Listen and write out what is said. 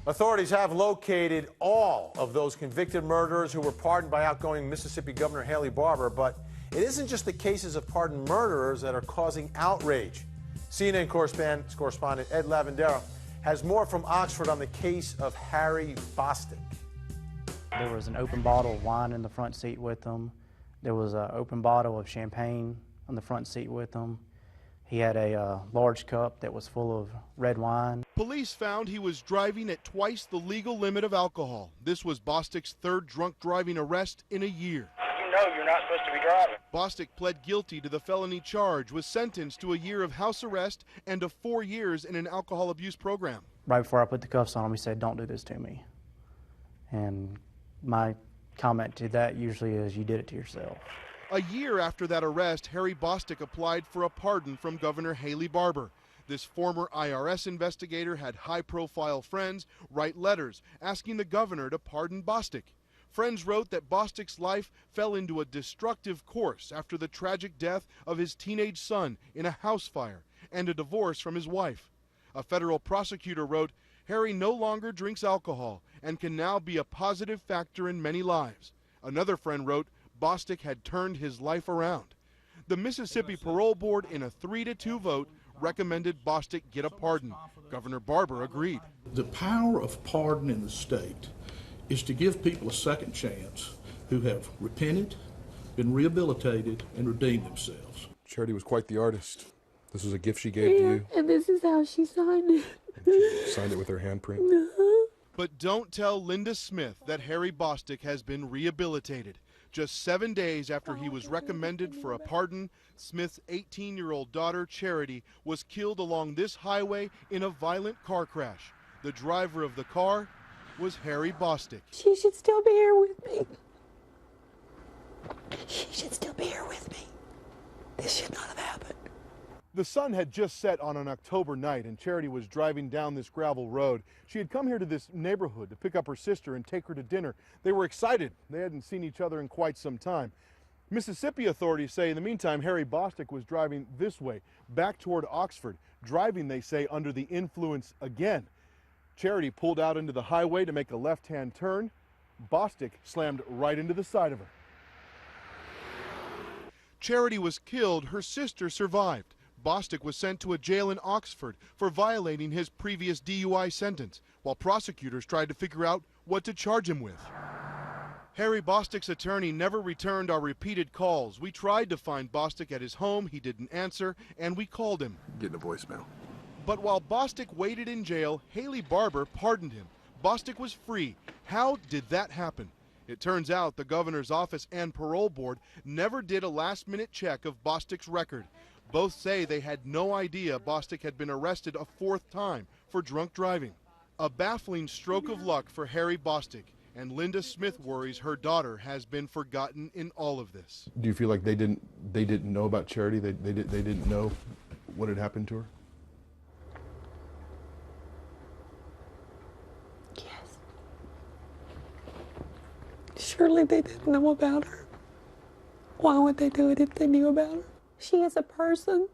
Authorities have located all of those convicted murderers who were pardoned by outgoing Mississippi Governor Haley Barbour, but it isn't just the cases of pardoned murderers that are causing outrage. CNN correspondent Ed Lavandera has more from Oxford on the case of Harry Bostic. There was an open bottle of wine in the front seat with them. There was an open bottle of champagne on the front seat with them. He had a large cup that was full of red wine. Police found he was driving at twice the legal limit of alcohol. This was Bostic's third drunk driving arrest in a year. You know you're not supposed to be driving. Bostic pled guilty to the felony charge, was sentenced to a year of house arrest and to 4 years in an alcohol abuse program. Right before I put the cuffs on him, he said, "Don't do this to me." And my comment to that usually is, "You did it to yourself." A year after that arrest, Harry Bostic applied for a pardon from Governor Haley Barbour. This former IRS investigator had high-profile friends write letters asking the governor to pardon Bostic. Friends wrote that Bostic's life fell into a destructive course after the tragic death of his teenage son in a house fire and a divorce from his wife. A federal prosecutor wrote, "Harry no longer drinks alcohol and can now be a positive factor in many lives." Another friend wrote, Bostic had turned his life around. The Mississippi Parole Board, in a 3-2 vote, recommended Bostic get a pardon. Governor Barbour agreed. The power of pardon in the state is to give people a second chance who have repented, been rehabilitated, and redeemed themselves. Charity was quite the artist. This was a gift she gave to you. And this is how she signed it. She signed it with her handprint. But don't tell Linda Smith that Harry Bostic has been rehabilitated. Just 7 days after he was recommended for a pardon, Smith's 18-year-old daughter, Charity, was killed along this highway in a violent car crash. The driver of the car was Harry Bostic. She should still be here with me. She should still be here with me. This should not have happened. The sun had just set on an October night, and Charity was driving down this gravel road. She had come here to this neighborhood to pick up her sister and take her to dinner. They were excited. They hadn't seen each other in quite some time. Mississippi authorities say in the meantime, Harry Bostic was driving this way, back toward Oxford, driving, they say, under the influence again. Charity pulled out into the highway to make a left-hand turn. Bostic slammed right into the side of her. Charity was killed. Her sister survived. Bostic was sent to a jail in Oxford for violating his previous DUI sentence, while prosecutors tried to figure out what to charge him with. Harry Bostic's attorney never returned our repeated calls. We tried to find Bostic at his home. He didn't answer, and we called him. Getting a voicemail. But while Bostic waited in jail, Haley Barbour pardoned him. Bostic was free. How did that happen? It turns out the governor's office and parole board never did a last-minute check of Bostic's record. Both say they had no idea Bostic had been arrested a 4th time for drunk driving. A baffling stroke of luck for Harry Bostic, and Linda Smith worries her daughter has been forgotten in all of this. Do you feel like they didn't know about Charity? They didn't know what had happened to her? Yes. Surely they didn't know about her. Why would they do it if they knew about her? She is a person